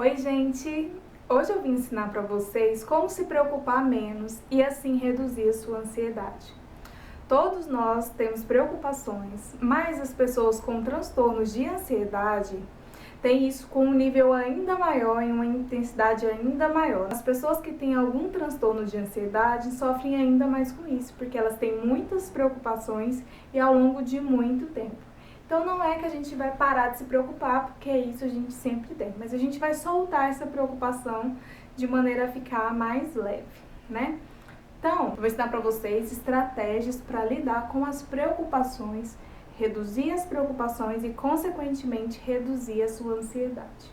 Oi, gente! Hoje eu vim ensinar para vocês como se preocupar menos e assim reduzir a sua ansiedade. Todos nós temos preocupações, mas as pessoas com transtornos de ansiedade têm isso com um nível ainda maior e uma intensidade ainda maior. As pessoas que têm algum transtorno de ansiedade sofrem ainda mais com isso, porque elas têm muitas preocupações e ao longo de muito tempo. Então não é que a gente vai parar de se preocupar, porque isso a gente sempre tem, mas a gente vai soltar essa preocupação de maneira a ficar mais leve, né? Então, eu vou ensinar para vocês estratégias para lidar com as preocupações, reduzir as preocupações e, consequentemente, reduzir a sua ansiedade.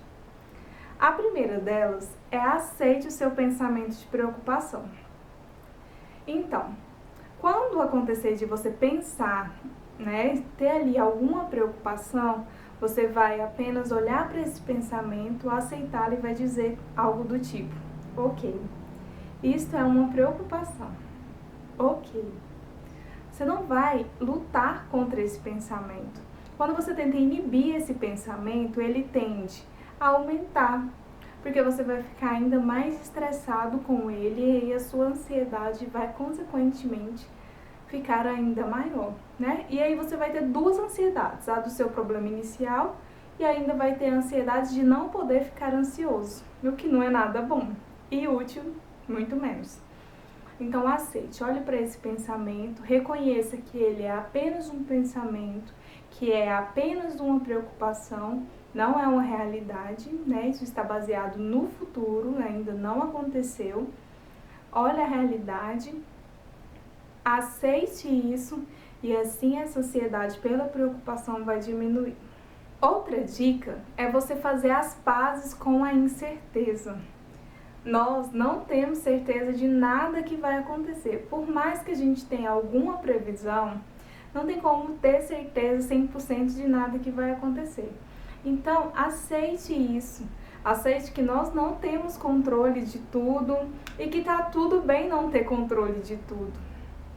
A primeira delas é aceite o seu pensamento de preocupação. Então, quando acontecer de você pensar, ter ali alguma preocupação, você vai apenas olhar para esse pensamento, aceitá-lo e vai dizer algo do tipo: ok, isto é uma preocupação. Ok. Você não vai lutar contra esse pensamento. Quando você tenta inibir esse pensamento, ele tende a aumentar, porque você vai ficar ainda mais estressado com ele e a sua ansiedade vai, consequentemente, ficar ainda maior, né? E aí você vai ter duas ansiedades, a do seu problema inicial e ainda vai ter a ansiedade de não poder ficar ansioso, o que não é nada bom e útil, muito menos. Então aceite, olhe para esse pensamento, reconheça que ele é apenas um pensamento, que é apenas uma preocupação, não é uma realidade, né? Isso está baseado no futuro, ainda não aconteceu. Olhe a realidade, aceite isso e assim essa ansiedade pela preocupação vai diminuir. Outra dica é você fazer as pazes com a incerteza. Nós não temos certeza de nada que vai acontecer. Por mais que a gente tenha alguma previsão, não tem como ter certeza 100% de nada que vai acontecer. Então, aceite isso. Aceite que nós não temos controle de tudo e que tá tudo bem não ter controle de tudo.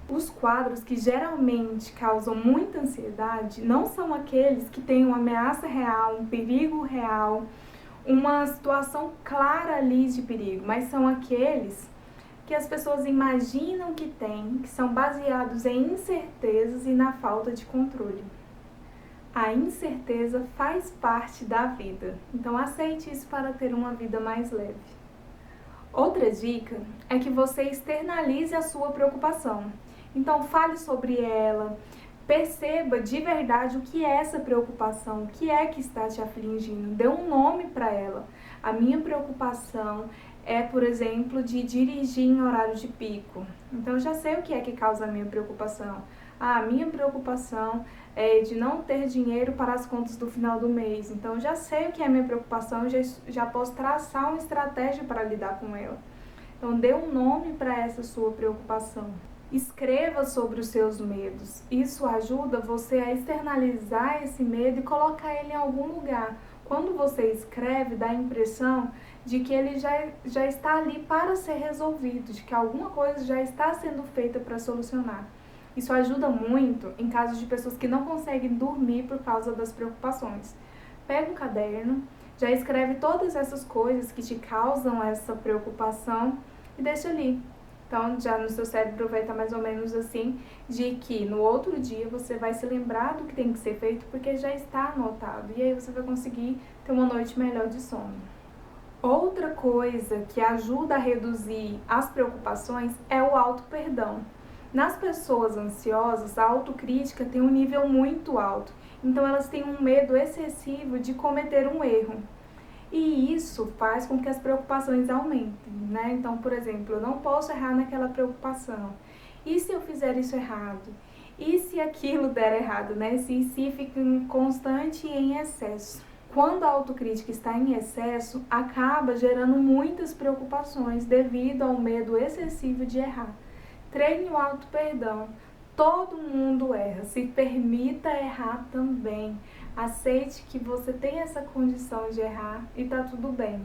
Os quadros que geralmente causam muita ansiedade não são aqueles que têm uma ameaça real, um perigo real, uma situação clara ali de perigo, mas são aqueles que as pessoas imaginam que têm, que são baseados em incertezas e na falta de controle. A incerteza faz parte da vida, então aceite isso para ter uma vida mais leve. Outra dica é que você externalize a sua preocupação. Então fale sobre ela, perceba de verdade o que é essa preocupação, o que é que está te afligindo, dê um nome para ela. A minha preocupação é, por exemplo, de dirigir em horário de pico. Então eu já sei o que é que causa a minha preocupação. A minha preocupação é de não ter dinheiro para as contas do final do mês. Então eu já sei o que é a minha preocupação, já posso traçar uma estratégia para lidar com ela. Então dê um nome para essa sua preocupação. Escreva sobre os seus medos. Isso ajuda você a externalizar esse medo e colocar ele em algum lugar. Quando você escreve, dá a impressão de que ele já está ali para ser resolvido, de que alguma coisa já está sendo feita para solucionar. Isso ajuda muito em casos de pessoas que não conseguem dormir por causa das preocupações. Pega um caderno, já escreve todas essas coisas que te causam essa preocupação e deixa ali. Então, já no seu cérebro vai estar mais ou menos assim, de que no outro dia você vai se lembrar do que tem que ser feito, porque já está anotado. E aí você vai conseguir ter uma noite melhor de sono. Outra coisa que ajuda a reduzir as preocupações é o auto-perdão. Nas pessoas ansiosas, a autocrítica tem um nível muito alto. Então, elas têm um medo excessivo de cometer um erro. E isso faz com que as preocupações aumentem, né? Então, por exemplo, eu não posso errar naquela preocupação. E se eu fizer isso errado? E se aquilo der errado, né? Se fica constante e em excesso. Quando a autocrítica está em excesso, acaba gerando muitas preocupações devido ao medo excessivo de errar. Treine o auto-perdão. Todo mundo erra, se permita errar também. Aceite que você tem essa condição de errar e tá tudo bem.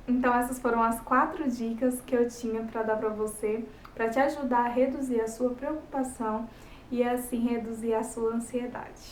Então essas foram as 4 dicas que eu tinha para dar para você, para te ajudar a reduzir a sua preocupação e assim reduzir a sua ansiedade.